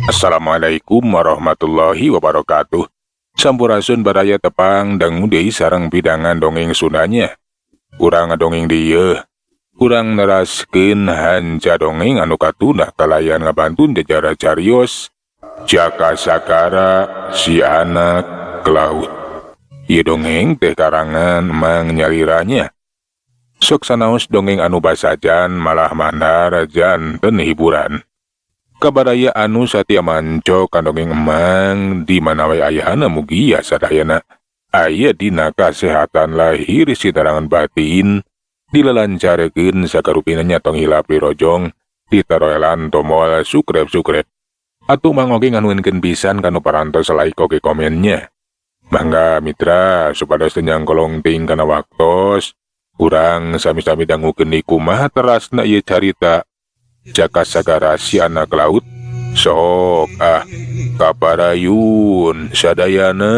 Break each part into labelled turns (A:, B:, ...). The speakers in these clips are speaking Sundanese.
A: Assalamualaikum warahmatullahi wabarakatuh. Sampurasun badaya tepang dangu deui sareng pidangan dongeng Sundanya. Urang dongeng dieu. Urang neraskeun hanca dongeng anu katuna kalayan ngabantun jajara carios Jaka Sakara si anak ke laut. Ieu dongeng teh karangan Mang Nyaliranya. Sok sanaos dongeng anu basajan malah mandar janten hiburan. Kabadaya anu satia manco kandongeng emang di mana wae ayahana mugia sadayana aya dina kasehatan lahir sitarangan batin dilelancarekeun sakarupina nyatong hilap di rojong ditaroelan tomol sukrep-sukrep atuh mangoge nganuhunkeun pisan kanu parantos like oge komennya. Mangga mitra supados tenyang kolong ting kana waktos urang sami-sami dangukeun di kumaha terasna ieu carita Jaka Sagara si anak laut. Sok kaparayun sadayana.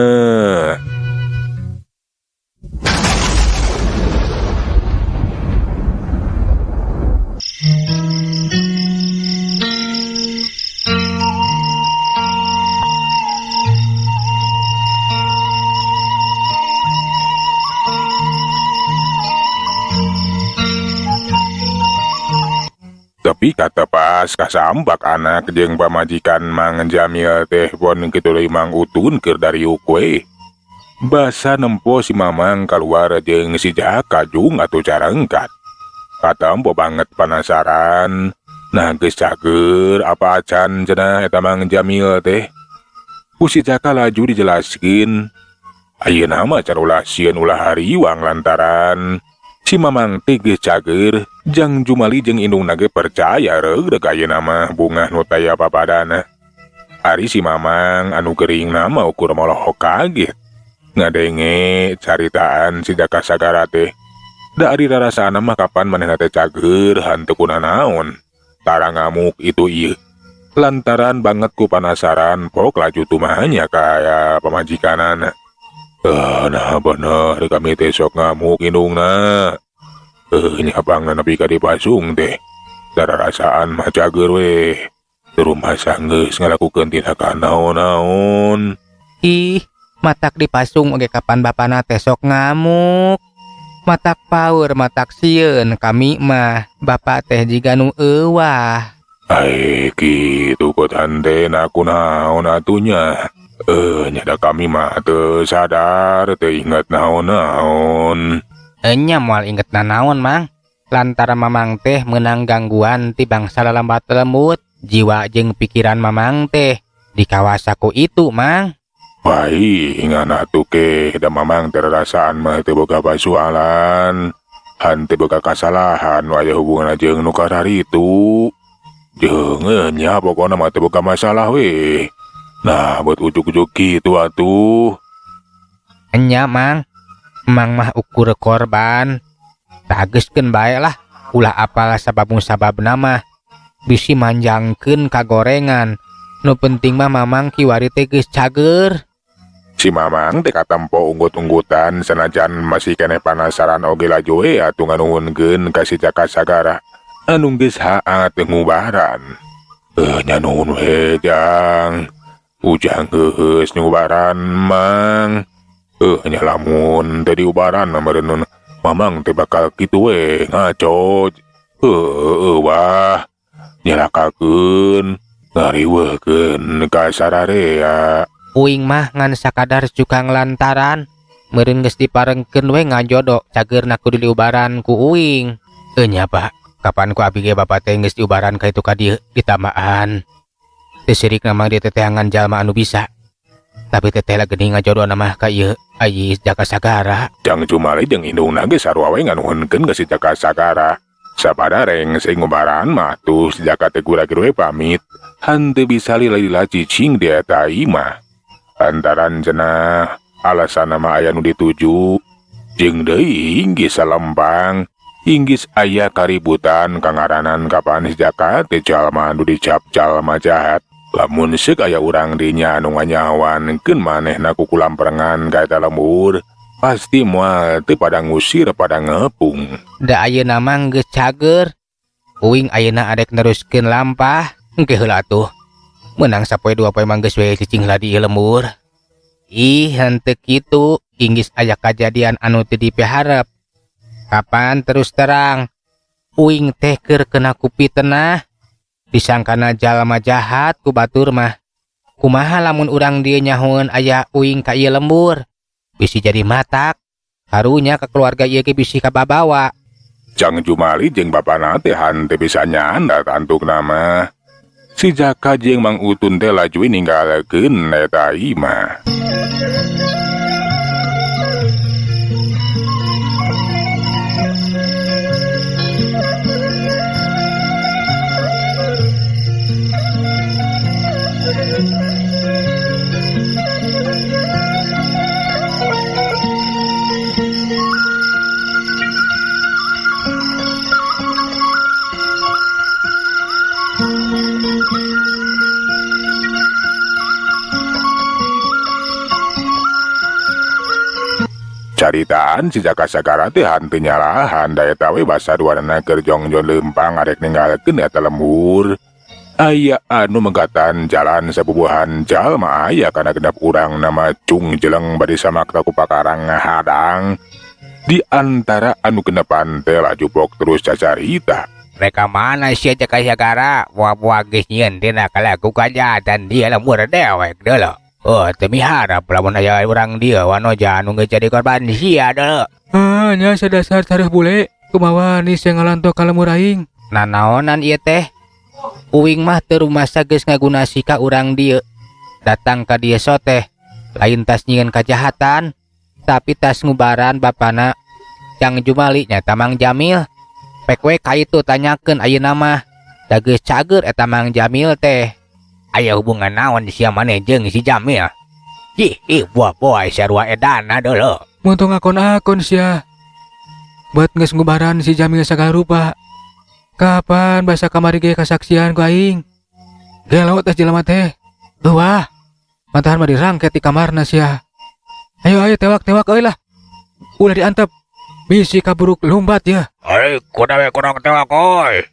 A: Tapi kata pas kasambak anak jeung pamajikan Mang Jamil teh pon kituluy Mang Utun keur dari ukwe. Basa nempo si Mamang keluar jeung si Jaka jung atuh carengkat. Kata empo banget penasaran. Nah geus cager apa acan cenah eta Mang Jamil teh. Ku si Jaka laju dijelaskeun. Ayeuna mah carulah sieun ulah hariwang lantaran si Mamang teh geus cager. Jang Jumali jeung indungna ge percaya reureuh ayeuna mah bungah nu taya papadana. Ari si Mamang anu gering nama ukur moloh kaget. Ngadenge caritaan si Jaka Sagara teh. Da ari rarasana mah kapan manehna teh cager hanteu kunaon. Tara ngamuk itu ieu. Lantaran banget ku penasaran pok laju tumahanya kaya pamajikanana. Nah bener kami teh sok ngamuk indungna. Nyabangna nepi ka dipasung teh. Dara rasaan mah cager weh. Rumah sanggeus ngalakukeun tindakan naon-naon.
B: Ih, matak dipasung oge kapan bapana teh sok ngamuk. Matak paur, matak sieun kami mah bapak teh jiga nu euwah.
A: Ai kitu kotan teh naon atunya. Nyada kami mah teu sadar teu inget naon-naon.
B: Enya moal inget nanaon Mang. Lantaran Mamang teh meunang gangguan ti bangsa lalambat lembut. Jiwa jeung pikiran Mamang teh dikawasa ku itu Mang.
A: Baik, ngan atuh ke da Mamang terasaan mah teu boga pasoalan. Hanteu boga kasalahan aya hubungan jeung nu kararitu. Jeung nya pokona mah teu boga masalah we. Nah, buat ujuk-ujuk kitu atuh.
B: Enya Mang. Mang mah ukur korban. Tageskeun bae lah. Ulah apalah sababna mah. Bisi manjangkeun kagorengan. Nu penting mah Mamang kiwari teh geus cager.
A: Si Mamang teh katempo unggut-unggutan sanajan masih kene penasaran oge laju we atuh nganuhunkeun ka si Jaka Sagara. Anu geus haat ngubaran. Nya nuhun we Jang. Ujang geus ngubaran Mang. Nya lamun tadi ubaran meureun Mamang teh bakal kitu we ngaco. Wah. Nyalakakeun ngariweuhkeun ka sararea.
B: Uing mah ngan sakadar cukang lantaran. Meureun geus diparengkeun we ngajodo cageurna kudu diubaran ku uing. Nya Pak, kapan ku abi ge bapak teh geus diubaran ka itu ka dieu ditambahan. Teu sirik na Mang dieu teh teangan jalma anu bisa. Tapi teteh lagi ngajodoh nama ka ieu Ayi Jaka Sagara.
A: Jang Jumali jeung indungna ge sarua we nganuhunkeun ka si Jaka Sagara. Sapadareng sing ngubaran mah tuh si Jaka teh gura-gura we pamit. Hanteu bisa lila cicing dia tai mah. Antaran cenah alasan mah aya nu dituju. Jeung deui inggih salempang. Inggis aya kaributan kangaranan kapan si Jaka teh jalma anu dicap jalma jahat. Lamun seuk aya urang dinya anu nganyawankeun manehna ku kulamperengan ka eta lembur, pasti moal teu pada ngusir pada ngepung.
B: Da ayeuna mah geus cager. Uing ayeuna adek neruskeun lampah, engke heula atuh. Menang sapoe dua poe manggeus we cicing lah di lembur. Ih, henteu kitu, inggis aya kajadian anu teu dipiharep. Kapan terus terang, uing teh keur kena kupitnah. Disangkana jalma jahat ku batur mah. Kumaha lamun urang dieu nyahoeun aya uing ka ieu lembur? Bisi jadi matak. Harunya ke keluarga ieu ge bisi kababawa.
A: Jang Jumali jeung bapana teh hanteu bisa nyanda tantuk nama. Si Jaka jeung Mang Utun teh laju ninggalekeun eta imah. Caritaan si Jaka Sagara teh hanteu nyalahan da eta we basa duanana keur jongjon leumpang arek ninggalekeun eta lembur. Aya anu megatan jalan sabubuhan jalma aya kana genep urang nama Cung Jeleng bade samakta ku pakarang ngahadang. Di antara anu genepan teh laju pok terus cacarita.
B: Mereka mana si Jaka Sagara? Wah geus nyieun dina kalaku kajahatan dia lembur dewek deuleu. Oh, temi harap lamun aya urang dia wanoja anu geus jadi korban sia deuleu.
C: Nya sadasar tareuh bule, kumaha ni sing ngalanto ka lembur aing.
B: Nanaonan ieu teh? Uing mah teu rumasa geus ngagunasi ka urang dieu. Datang ka dieu soteh, lain tas nyieun kajahatan, tapi tas ngubaran bapana Jang Jumali nya Mang Jamil. Pek we ka itu tanyakeun ayeuna mah. Da geus cager eta Mang Jamil teh. Aya hubungan naon sia maneh jeung si Jamil? Buah boy sarua edana deuleu.
C: Muntung akon-akon sia. Buat geus ngubaran si Jamil sagala rupa. Kapan basa kamari ge kasaksian ku aing? Gelo teh jelema teh. Wah. Mantahan mah dirangket di kamarna sia. Ayo tewak euy lah. Ulah diantep. Bisi kaburuk lumbat ya.
B: Kuda we kurang tewak euy.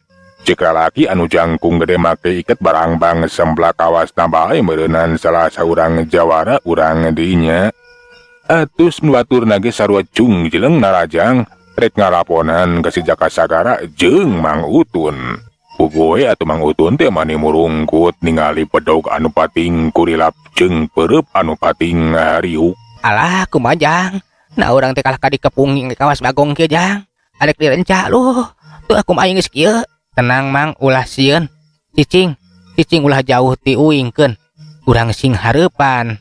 A: Cek lalaki anu jangkung gede make iket barang bang sembla kawas bae meureunnan salah saurang jawara urang dinya. Atus nubatur nage sarua Cung Jeleng narajang rek ngalaponan ka si Jaka Sagara jeung Mang Utun. Pugoe atuh Mang Utun teh mani murungkut ningali pedog anu pating kurilap jeung pereup anu pating ngariuk.
B: Alah kumaha Jang? Nah urang teh kalah ka dikepung kawas bagong kieu Jang. Adek direnca luh. Tuh aku mah geus kieu. Tenang Mang, ulah sieun. Cicing ulah jauh ti uingkeun. Urang sing hareupan.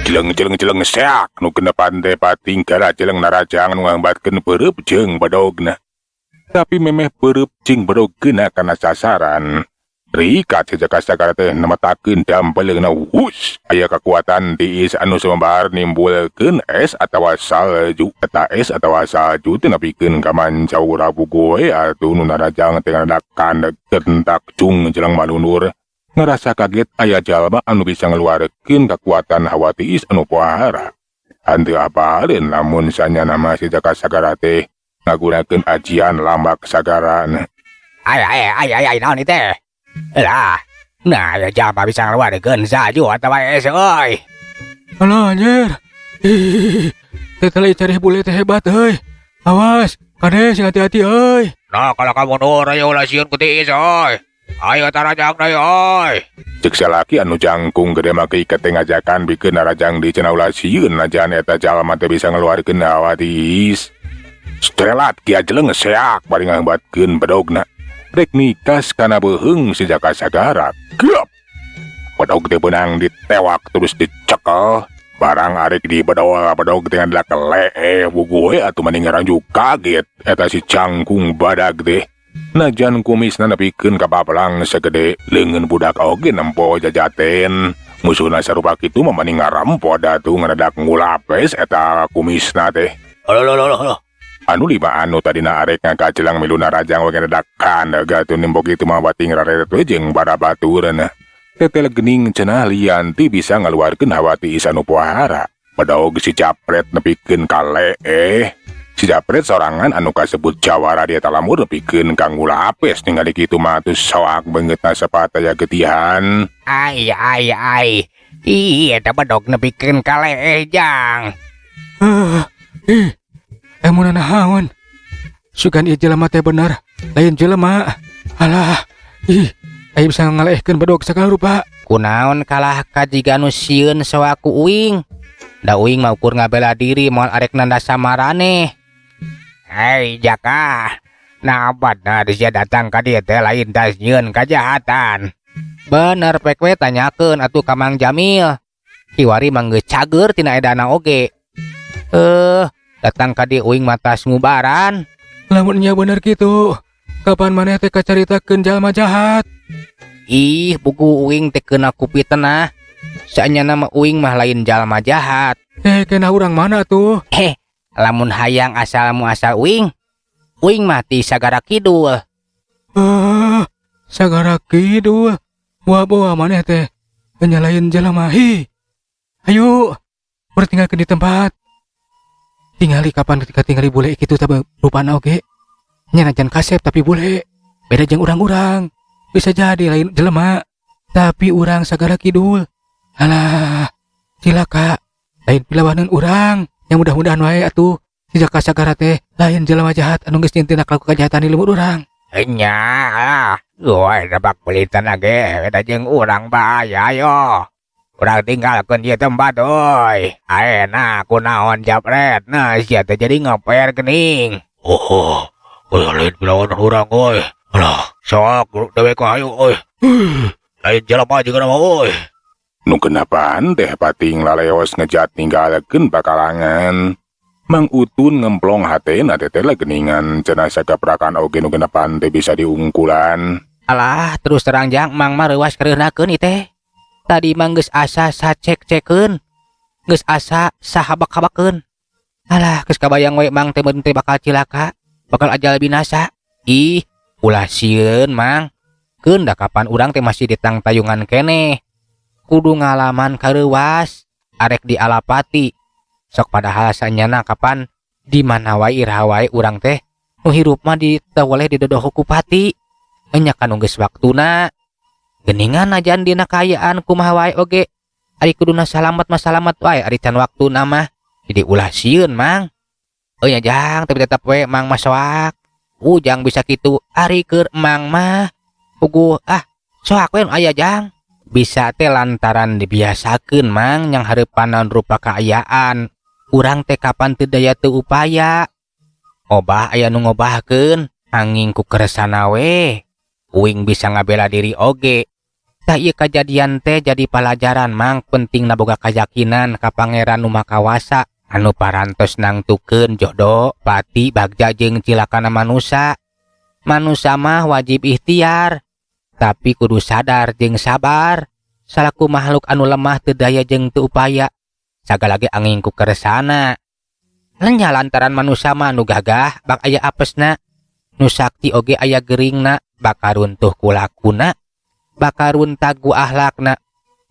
A: Jeleng seak nu genepan teh pating kala Jeleng narajang nu ngambatkeun pereup jeung badogna. Tapi memeh pereup jeung badogna kana sasaran. Rikat si Jaka Sagara teh nemetakeun dampeleungna wush. Aya kekuatan tiis anu sumebar nimbulkeun es atawa salju. Eta es atawa salju teh nepikeun ka mancau rabugoe atuh nu narajang teh ngadakan gentak Cung Jeleng malunur. Ngerasa kaget aya jalma anu bisa ngeluarkeun kekuatan hawa tiis anu pohara. Henteu apaleun lamun sanya nama si Jaka Sagara teh ngagunakeun ajian lambak sagaran.
B: Ay naon ieu teh? Lah, nah ya jalma bisa ngeluarkeun salju atawa es euy.
C: Alah anjir. Teh teh cari bule teh hebat euy. Awas, kade sing hati-hati euy.
B: Nah, kalau kamu nur aya ulah sieun ku tiis euy. Ayo tarajang deui euy.
A: Cek salaki anu jangkung gede make iket teh ngajakan bikeun narajang di cenah ulah sieun najan eta jalma teh bisa ngeluarkeun hawa tiis. Stelat Ki Jeleng seak bari nghambatkeun bedogna. Rek nikas kana beuheung si Jaka Sagara. Gep. Bedog teh beunang ditewak terus dicekel. Barang arek di bedog teh ngadak lee bugoe atuh mani ngaranjuk kaget eta si cangkung badag teh. Najan kumisna nepikeun ka bapelang sagede leungeun budak oge nempo jajaten. Musuhna sarupa kitu mah mani ngarampo da tuh ngaradak ngulapes eta kumisna teh.
B: Loh.
A: Anu lima anu tadina arek ngakacelang milu narajang we ngadakan gatun nimbok itu mah bating raret we jeung bara batureun. Tetel gening cenah lianti bisa ngaluarkeun hawa tiis anu pohara. Padahal si Japret nepikeun kale Si Japret sorangan anu kasebut jawara di eta lamur nepikeun kanggo lapis ningali kitu mah atuh soak beungeutna sapataya getihan.
B: Ai. Ih, eta bedog nepikeun kale jang.
C: Emun nahaun. Sugan ieu jelema teh bener, lain jelema. Alah, aya bisa ngaleehkeun bedog sagala rupa.
B: Kunaon kalah kajiga nu sieun sawaku uing. Da uing mah ukur ngabela diri moal arek nanda samarane. Hei Jaka, nabatna dia datang ka dieu teh lain tas nyieun kajahatan. Bener pek we tanyakeun atuh ka Mang Jamil. Kiwari mah geus cager tina edana oge. Datang ka dieu uing mah tas ngubaran.
C: Lamun nya bener kitu, kapan maneh teh kacaritakeun jalma jahat?
B: Ih, buku uing teh keuna kupitna. Saenyana mah uing mah lain jalma jahat.
C: Kena urang mana tuh?
B: Lamun hayang asal muasal uing mah ti Sagara Kidul.
C: Sagara Kidul. Wah bawa maneh teh nyalain jelema. Ayo, bertinggalkeun di tempat. Tingali kapan ketika tingali bule kitu teh rupana oge. Nya najan kasep tapi bule. Beda jeung urang-urang. Bisa jadi lain jelema, tapi urang Sagara Kidul. Alah, cilaka. Lain pilawanan urang. Yang mudah-mudahan wae atuh si Jaka Sagara teh lain jelema jahat anu geus nyentina kalaku kajahatan di lemur urang.
B: Nya, woy dabak pelitan age, beda jeung urang bahaya yo. Urang tinggalkeun ieu tempat euy. Ayeuna kunaon Japret, nah sia teh jadi ngoper geuning.
D: Lain pilawanan urang euy. Alah, sok dewe ka hayu euy. Lain jelema jeung nama euy.
A: Nu kenapaan teh pating laleos ngejat ninggalkeun pakalangan. Mang Utun ngemplong hatena teteh geuningan cenah sakaprakan oge nu kenapaan teh bisa diungkulan.
B: Alah, terus terang jang Mang mah reuwas kareunakeun ieu teh. Tadi mah geus asa sacek-cekeun. Geus asa sahabak-habakeun. Alah, geus kabayang we Mang teh beun teh bakal cilaka, bakal ajal binasa. Ih, ulah sieun Mang. Keun da kapan urang teh masih di tang tayungan keneh. Kudu ngalaman kareuwas, arek di Alapati. Sok padahal sanyana kapan di mana wae iraha wae urang teh nu hirup mah di teu woleh didodoh ku pati. Enya kan geus waktuna. Geuningan ajan dina kaayaan kumaha wae oge. Ari kuduna salamet mah salamet wae ari can waktuna mah. Jadi ulah sieun Mang. Nya jang tapi tetep we Mang mah soak. Ujang bisa kitu ari keur Mang mah. Puguh soak we aya jang. Bisa teh lantaran dibiasakeun Mang yang hareupan rupa kaayaan. Urang teh kapan teu daya teu upaya. Obah aya nu ngobahkeun anging ku keresana we. Uing bisa ngabela diri oge. Tah ieu kajadian teh jadi pelajaran Mang pentingna boga kayakinan ka Pangeran nu Makawasa anu parantos nangtukeun jodoh, pati, bagja jeung cilakana manusia. Manusia mah wajib ikhtiar. Tapi kudu sadar jeung sabar. Salaku makhluk anu lemah teu daya jeung teu upaya. Sagala ge angin ku keresana. Nya lantaran manusia mah nu gagah bak aya apesna. Nu sakti oge aya geuringna, bakal runtuh ku lakuna, bakal runtag ku akhlakna.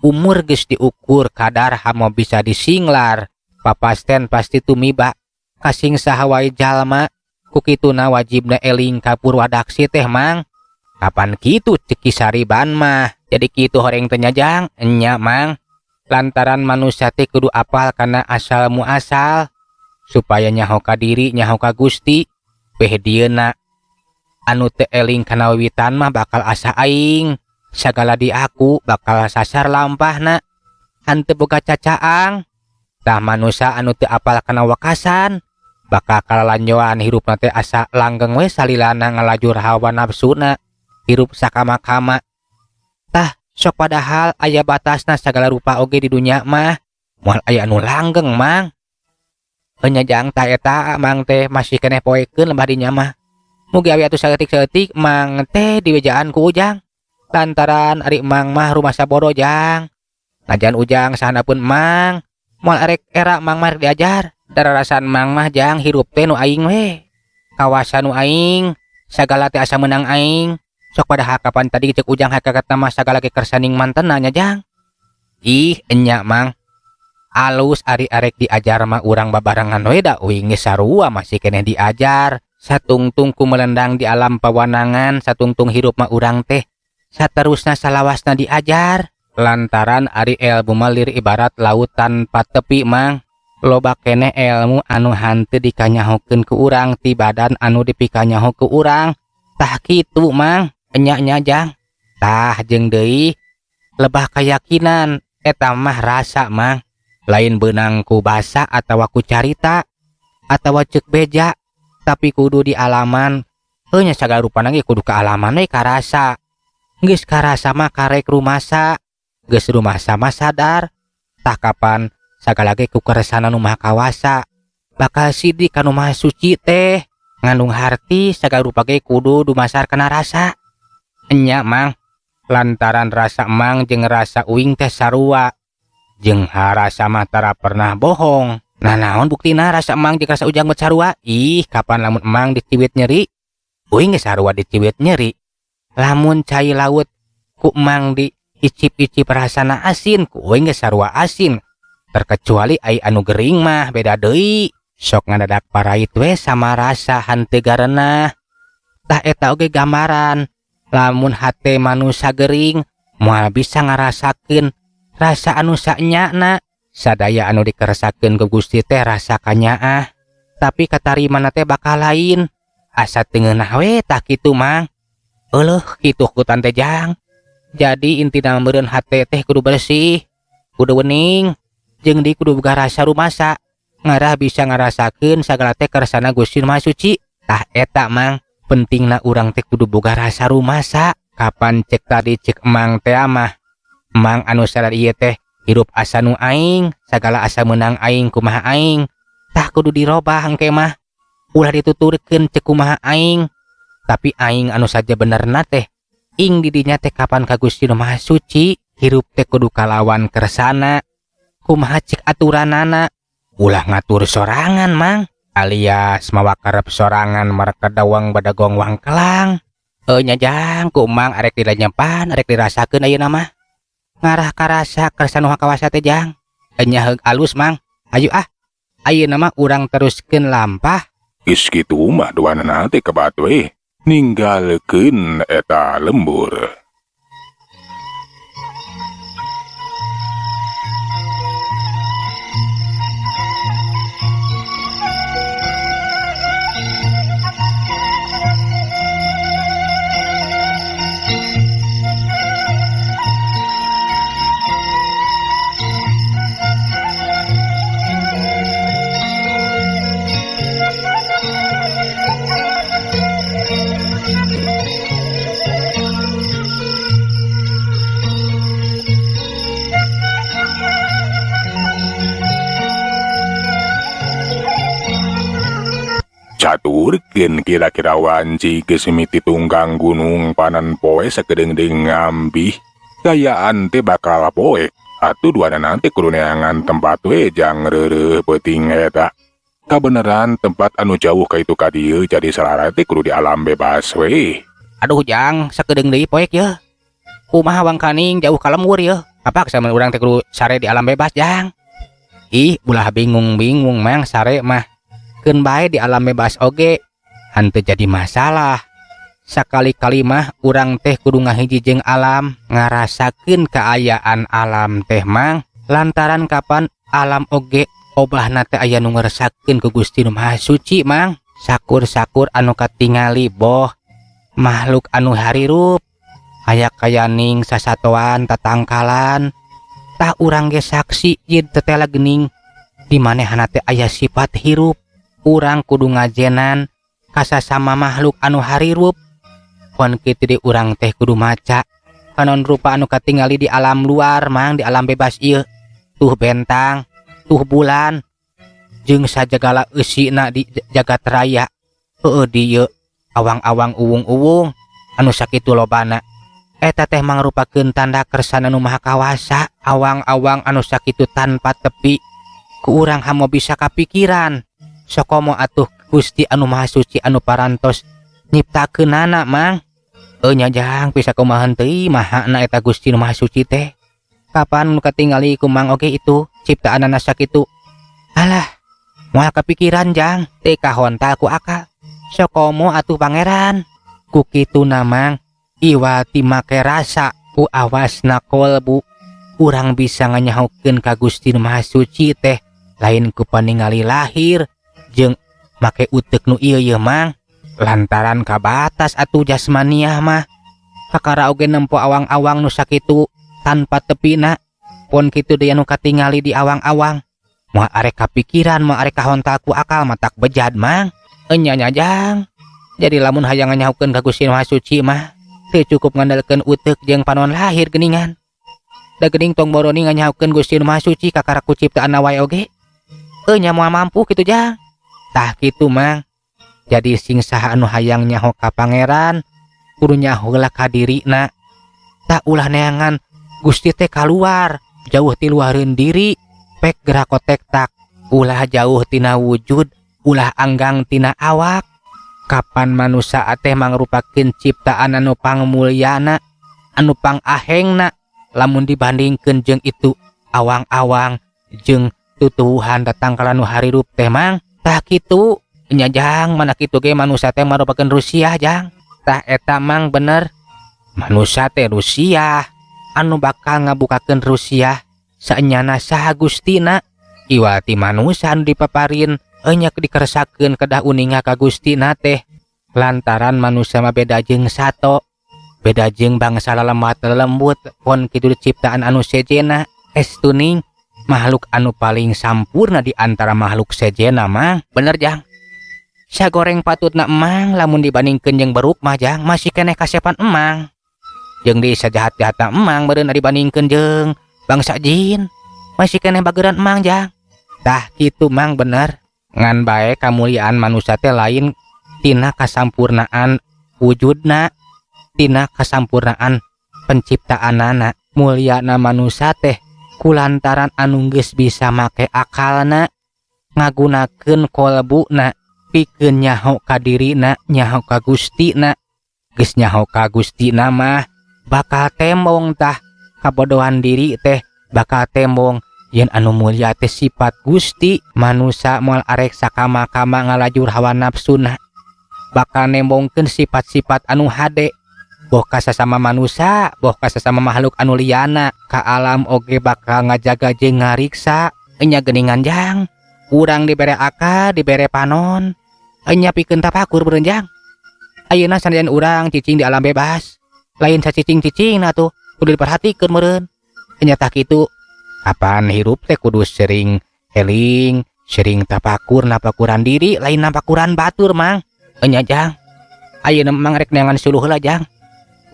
B: Umur geus diukur kadar hamo bisa disinglar. Papasten pasti tumiba. Kasing saha wae jalma, ku kituna wajibna eling ka Purwadaksi teh Mang. Kapan kitu cek Kisariban mah. Jadi kitu horeng teu nyajang enya Mang. Lantaran manusia teh kudu apal kana asal muasal supaya nyaho ka diri nyaho ka Gusti. Beh dieuna anu teu eling kana wiwitan mah bakal asa aing. Sagala di aku bakal sasar lampahna. Hanteu boga cacaang. Tah manusia anu teu apal kana wakasan bakal kalalanjoan hirupna teh asa langgeng we salilana ngalajur hawa nafsuna. Hirup sakama-kama. Tah sok padahal aya batasna sagala rupa oge di dunya mah. Moal aya anu langgeng Mang. Nya jang tah eta Mang teh masih keneh poekeun lembah dinya mah. Mugi awi atuh saeutik-saeutik Mang teh diwejaan ku Ujang. Lantaran ari Mang mah rumasa bodo jang. Najan Ujang sahanapun Mang. Moal arek era Mang mah diajar. Dararasan Mang mah jang hirup teh nu aing we. Kawasan nu aing. Sagala teh asa menang aing. Sok padahal kapan tadi cek Ujang hakikat nama sagala ke kersaning mantenna nya jang. Ih enya Mang. alus ari arek diajar mah urang babarengan we da uing geus sarua masih keneh diajar. Satungtung ku melendang di alam pawanangan, satungtung hirup mah urang teh saterusna salawasna diajar. Lantaran ari ilmu mah lir ibarat laut tanpa tepi mang. Loba keneh ilmu anu hanteu dikanyahokeun ku urang ti badan anu dipikanyaho ku urang. Tah kitu mang, enya jang. Tah jeung deui lebah keyakinan eta mah rasa mang. Lain beunang ku basa atawa ku carita atawa ceuk beja, tapi kudu di alaman. Heunya sagarupana ge kudu ka alaman we karasa. Geus karasa mah karek rumasa, geus rumasa mah sadar. Tah kapan sagala ge ku keresana nu maha kawasa bakal sidik ka nu maha suci teh. Ngandung harti sagarupa ge kudu dumasar kana rasa. Enya mang, lantaran rasa mang jeung rasa uing teh sarua. Jeung harasa mah tara pernah bohong. Nah naon buktina rasa emang jeung rasa ujang bet sarua? Ih, kapan lamun emang diciwit nyeri? Uing ge sarua diciwit nyeri. Lamun cai laut ku emang diicip-icip rasana asin, ku uing ge sarua asin. Terkecuali ai anu gering mah beda deui. Sok ngadadak parait we sama rasa hanteu garena. Tah eta oge gambaran. Lamun hate manusia gering, moal bisa ngarasakeun rasa anu sanyana. Sadaya anu dikeresakeun ku Gusti teh rasa kanyaah, tapi katarimana teh bakal lain. Asa teu ngeunah we tah kitu mang. Eueuh kitu ku tante jang. Jadi intina meureun hate teh kudu bersih, kudu wening, jeung di kudu boga rasa rumasa. Ngarah bisa ngarasakeun sagala teh kersana Gusti Maha Suci. Tah eta mang pentingna urang teh kudu boga rasa rumasa. Kapan cek tadi cek emang teh mah, emang anu sadar ieu teh hirup asa nu aing, sagala asa menang aing kumaha aing. Tah kudu dirobah engke mah. Ulah dituturkeun cek kumaha aing. Tapi aing anu saja benerna teh ing didinya teh kapan ka Gusti Maha Suci, hirup teh kudu kalawan kersana. Kumaha cek aturanana? Ulah ngatur sorangan mang, alias mawa karep sorangan markedawang badagong wangkelang. Nya jang ku emang arek dilanyepan, arek dirasakeun ayeuna mah. Ngarah karasa kersana nu kawasa teh jang. Nya heug alus mang. Ayo ah. Ayeuna mah urang teruskeun lampah.
A: Geus kitu mah duanana teh kebat we. Ninggalkeun eta lembur. Caturkeun kira-kira wanci geus mimiti tunggang gunung panan poe sakedeung ngambih. Gayaan teh bakal poe. Atuh duanana teh kudu neangan tempat we jang reureuh peuting eta. Kabeneran tempat anu jauh ka itu ka dieu jadi sarara teh kudu di alam bebas we.
B: Aduh jang, sakedeung deui poek ye. Kumaha wangkaning jauh ka lembur ye. Kapaksa mun urang teh kudu sare di alam bebas jang. Ih, ulah bingung-bingung mang sare mah. Keun bae di alam bebas oge, hanteu jadi masalah. Sakali-kali mah urang teh kudu ngahiji jeung alam, ngarasakeun kaayaan alam teh mang. Lantaran kapan alam oge obahna teh aya nu ngarasakeun ku Gusti Maha Suci mang. Sakur-sakur anu katingali boh makhluk anu harirup, aya kayaning sasatoan tatangkalan. Tah urang ge saksi yen tetela geuning di manehna teh aya sifat hirup. Urang kudu ngajenan kasasama makhluk anu harirup. Pon kitu di urang teh kudu maca kanon rupa anu katingali di alam luar mang, di alam bebas ieu. Tuh bentang, tuh bulan, jeung sajagala eusina di jagat raya. Heueuh dieu awang-awang uwung-uwung anu sakitu lobana. Eta teh mangrupakeun tanda kersana nu maha kawasa. Awang-awang anu sakitu tanpa tepi ku urang hamo bisa kapikiran. Sokomo atuh Gusti anu Maha Suci anu parantos nyiptakeunana mang. Nya jang bisa kumaha teuing mahana eta Gusti nu Maha Suci teh. Kapan nu katingali ku mang oge itu ciptaan anak sakitu? Alah, moal kepikiran jang, teu kahontal ku akal. Sokomo atuh pangeran. Ku kitu namang iwal ti make rasa ku awasna kolbu. Urang bisa nganyahokeun ka Gusti Nu Maha Suci teh lain ku paningali lahir jeung make utek nu ieu mang. Lantaran kabatas atuh jasmaniah mah. Kakara oge nempo awang-awang nu sakitu tanpa tepina. Pon kitu deui anu katingali di awang-awang. Moal arek kapikiran, moal arek kahontal ku akal matak bejad mang. Enya jang. Jadi lamun hayang nganyahokeun ka Gusti Nu Maha Suci mah teu cukup ngandalkeun utek jeung panon lahir geuningan. Da geuning tong boroni nganyahokeun Gusti Nu Maha Suci ka karaku ciptaan wae oge. Enya moal mampu kitu jang. Tah kitu mang. Jadi sing saha anu hayang nyaho ka pangeran kudu nyaho heula ka dirina. Tak ulah neangan Gusti teh kaluar, jauh ti luareun diri, pek gerak kotek tak, ulah jauh tina wujud, ulah anggang tina awak. Kapan manusia teh mangrupakeun ciptaan anu pangmulyana, anu pangahengna, lamun dibandingkeun jeung itu awang-awang jeung tutuwuhan datang kala nu harirup teh mang. Tah kitu nya jang, mana kitu ge manusia teh mangrupakeun rusiah jang. Tah eta mang bener. Manusia teh rusiah, anu bakal ngabukakeun rusiah saenyana saha Gustina. Iwal ti manusia anu dipaparin enya dikeresakeun kedah uninga ka Gustina teh. Lantaran manusia mah beda jeung sato, beda jeung bangsa lelemat lelembut, pon kitu ciptaan anu sejena. Estuning makhluk anu paling sampurna di antara makhluk sejena mah. Bener jang. Sagoreng patutna emang lamun dibandingkeun jeung berup mah jang masih keneh kasepan emang. Jeung di sajahat-jahatna emang beureun dibandingkeun jeung bangsa jin masih keneh bageuran emang jang. Tah kitu mang bener. Ngan bae kamuliaan manusia teh lain tina kasampurnaan wujudna, tina kasampurnaan penciptaanana. Mulyana manusia teh kulantaran anu geus bisa make akalna, ngagunakeun kolbuna pikeun nyaho ka dirina, nyaho ka Gustina. Geus nyaho ka Gustina mah bakal tembong tah kabodohan diri teh bakal tembong. Yen anu mulya teh sifat Gusti, manusia moal arek sakama-kama ngalajur hawa nafsuna bakal nembongkeun sifat-sifat anu hade. Boh ka sasama manusia, boh ka sasama makhluk anu liana, ka alam oge bakal ngajaga jeung ngariksa. Enya geuningan jang, urang dibere akal, dibere panon, enya pikeun tapakur beureun jang. Ayeuna sanajan urang cicing di alam bebas, lain sacicing-cicingna tuh kudu diperhatikeun meureun. Enya tah kitu, kapan hirup teh kudu sering eling, sering tapakur, napakuran diri, lain napakuran batur mang. Enya jang, ayeuna mang rek neangan suluh heula jang.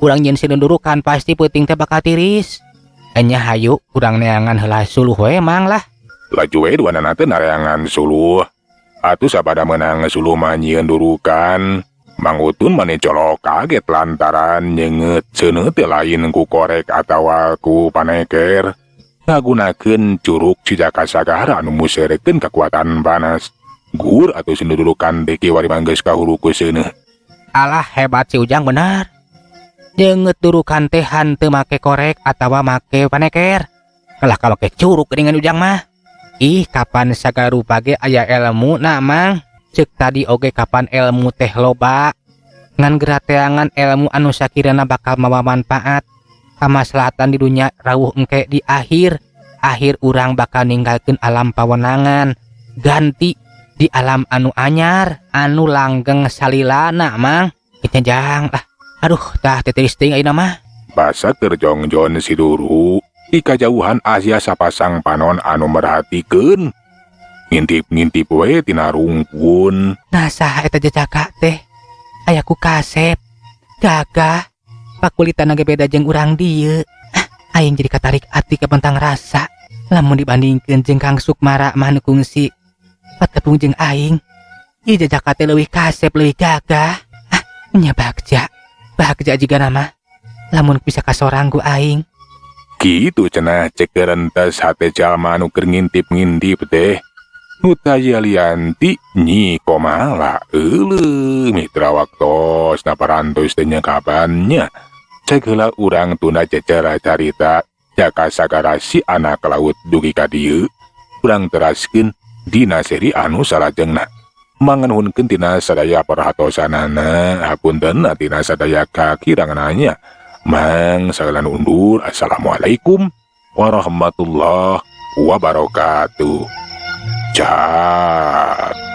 B: Urang yen sinundurukan pasti peuting teh bakal tiris. Enya hayu urang neangan heula suluh we mang lah.
A: Laju we duanana teh nareangan suluh. Atuh sabada meunang suluh mah nyieun durukan. Mang Utun mane colok kaget lantaran nyeungeut seuneu teh lain ku korek atawa ku paneker. Ngagunakeun curug cijaka sagara anu muserekeun kekuatan panas. Gur atuh sinundurukan teh kiwari manggeus kahuru ku seuneu.
B: Alah hebat si Ujang bener. Jeungeut durukan teh hanteu make korek atawa make paneker. Kalah ka make curug dengan Ujang mah. Ih kapan sagala rupa ge aya ilmu na mang. Ceuk tadi oge kapan ilmu teh loba. Ngan gerateangan ilmu anu sakirana bakal mawa manfaat kamaslahatan di dunya rawuh engke di akhir. Akhir urang bakal ninggalkeun alam pawenangan, ganti di alam anu anyar, anu langgeng salilana mang. Kita jang lah. Aduh, tah tetiris teuing ayeuna mah.
A: Basa keur jongjon si Duru. Di kajauhan Asia sapasang panon anu merhatikeun. Ngintip-ngintip we tina rungkun.
B: Nah saha eta jejaka teh? Aya ku kasep, gagah, pakulitana ge beda jeung urang dieu. Aing jadi katarik ati ka bentang rasa. Lamun dibandingkeun jeung Kang Sukmara mah nu kungsi patepung jeung aing. Ieu jejaka teh leuwih kasep, leuwih gagah. Nya bagja jiga nama. Lamun bisa kasorang ku aing.
A: Kitu cenah cek rentes hate jalma anu keur ngintip-ngintip teh. Nu taya lianti nyi komala euleuh mitra waktos na parantos teh nya kabannya. Cek heula urang tunda cecer carita jaka sagara si anak laut dugi ka dieu urang teraskeun dina seri anu salajengna manganuhunkeun tina sadaya perhatosanana hapunten tina sadaya kakirangananya mang sagelan undur. Assalamualaikum warahmatullahi wabarakatuh. Cat.